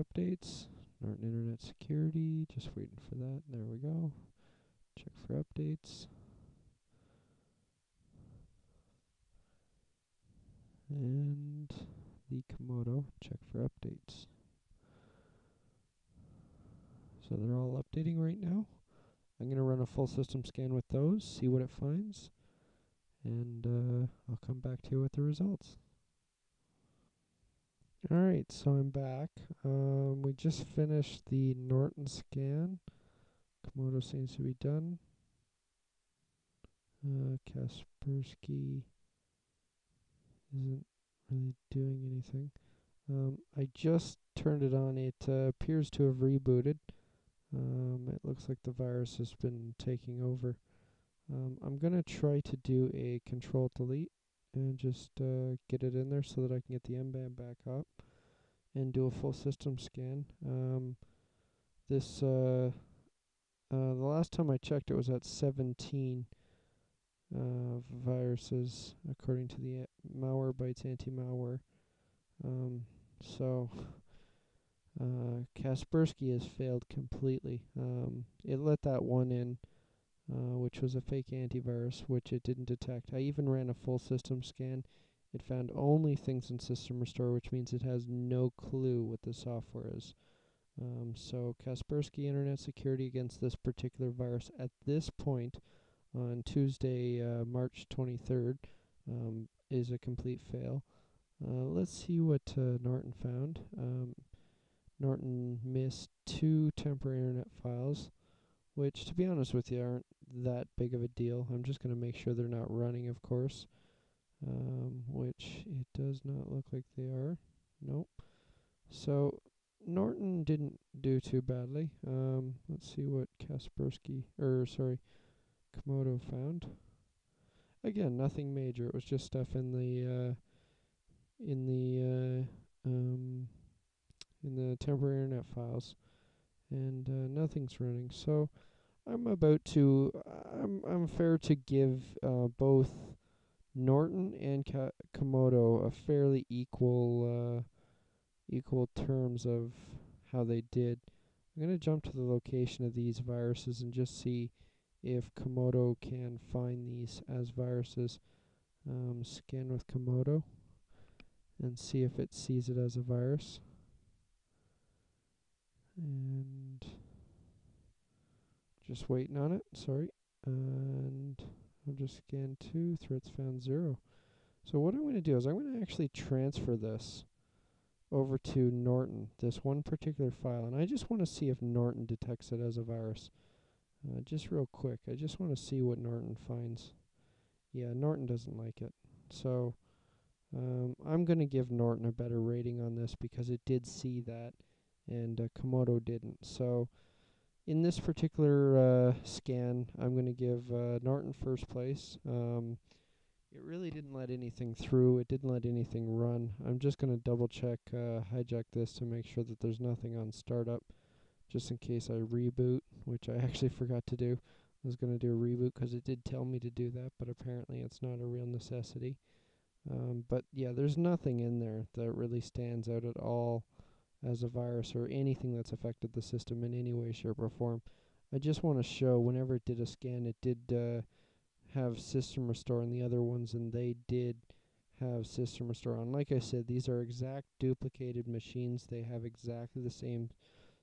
updates. Norton Internet Security, just waiting for that. There we go. Check for updates. And the COMODO, check for updates. So they're all updating right now. I'm going to run a full system scan with those, see what it finds, and I'll come back to you with the results. Alright, so I'm back. We just finished the Norton scan. COMODO seems to be done. Kaspersky isn't really doing anything. I just turned it on. It appears to have rebooted. It looks like the virus has been taking over. I'm going to try to do a control delete and just get it in there so that I can get the MBAN back up and do a full system scan. The last time I checked, it was at 17 viruses according to the Malwarebytes anti-malware. So Kaspersky has failed completely. It let that one in, which was a fake antivirus, which it didn't detect. I even ran a full system scan. It found only things in System Restore, which means it has no clue what the software is. So Kaspersky Internet Security against this particular virus at this point on Tuesday, March 23rd, is a complete fail. Let's see what Norton found. Norton missed 2 temporary internet files, which, to be honest with you, aren't that big of a deal. I'm just going to make sure they're not running, of course, which it does not look like they are. Nope. So Norton didn't do too badly. Let's see what COMODO found. Again, nothing major. It was just stuff in the temporary internet files, and nothing's running. So I'm fair to give both Norton and COMODO a fairly equal terms of how they did. I'm going to jump to the location of these viruses and just see if COMODO can find these as viruses. Scan with COMODO and see if it sees it as a virus. And just waiting on it, sorry. And I'll just scan 2, threats found 0. So what I'm going to do is I'm going to actually transfer this over to Norton, this one particular file, and I just want to see if Norton detects it as a virus. Just real quick, I just want to see what Norton finds. Yeah, Norton doesn't like it. So I'm going to give Norton a better rating on this because it did see that and COMODO didn't. So in this particular scan, I'm going to give Norton first place. It really didn't let anything through. It didn't let anything run. I'm just going to double check, hijack this to make sure that there's nothing on startup, just in case I reboot, which I actually forgot to do. I was going to do a reboot because it did tell me to do that, but apparently it's not a real necessity. But yeah, there's nothing in there that really stands out at all as a virus or anything that's affected the system in any way, shape, or form. I just want to show whenever it did a scan, it did have System Restore on the other ones, and they did have System Restore on. Like I said, these are exact duplicated machines. They have exactly the same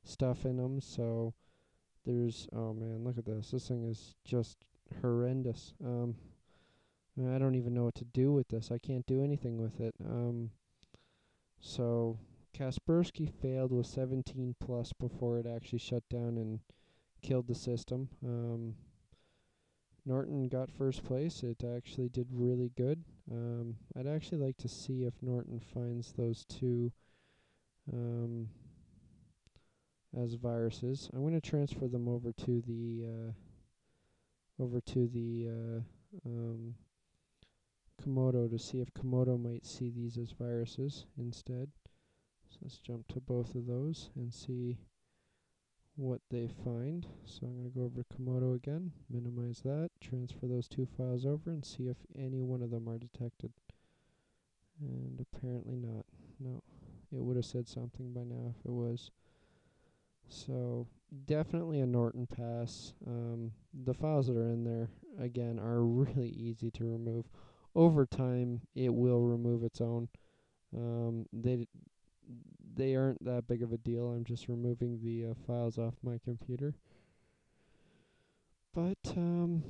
stuff in them. So there's, oh man, look at this. This thing is just horrendous. I don't even know what to do with this. I can't do anything with it. So Kaspersky failed with 17 plus before it actually shut down and killed the system. Norton got first place. It actually did really good. I'd actually like to see if Norton finds those 2 as viruses. I'm going to transfer them over to the COMODO to see if COMODO might see these as viruses instead. So let's jump to both of those and see what they find. So I'm going to go over to COMODO again, minimize that, transfer those 2 files over and see if any one of them are detected. And apparently not. No. it would have said something by now if it was. So definitely a Norton pass. The files that are in there, again, are really easy to remove. Over time, it will remove its own. They aren't that big of a deal. I'm just removing the files off my computer. But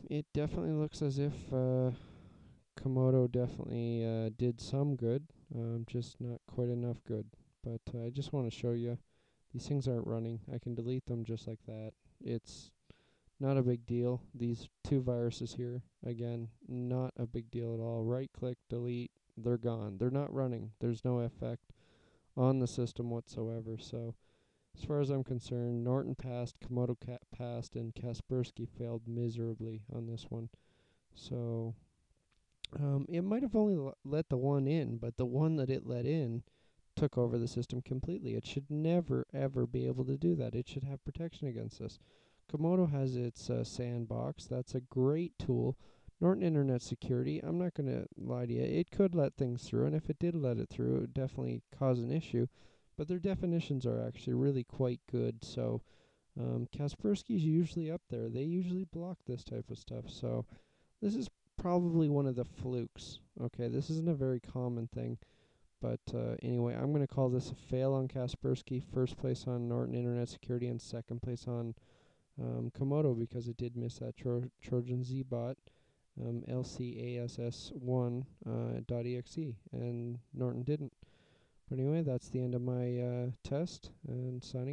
it definitely looks as if COMODO definitely did some good, just not quite enough good. But I just want to show you these things aren't running. I can delete them just like that. It's not a big deal. These two viruses here, again, not a big deal at all. Right click, delete, they're gone. They're not running. There's no effect on the system whatsoever. So as far as I'm concerned, Norton passed, COMODO passed, and Kaspersky failed miserably on this one. So it might have only let the one in, but the one that it let in took over the system completely. It should never, ever be able to do that. It should have protection against this. COMODO has its sandbox. That's a great tool. Norton Internet Security, I'm not going to lie to you, it could let things through, and if it did let it through, it would definitely cause an issue. But their definitions are actually really quite good, so Kaspersky's usually up there. They usually block this type of stuff, so this is probably one of the flukes. Okay, this isn't a very common thing. But anyway, I'm going to call this a fail on Kaspersky, first place on Norton Internet Security, and second place on COMODO because it did miss that Trojan Z bot, LCASS1 .exe, and Norton didn't. But anyway, that's the end of my test, and signing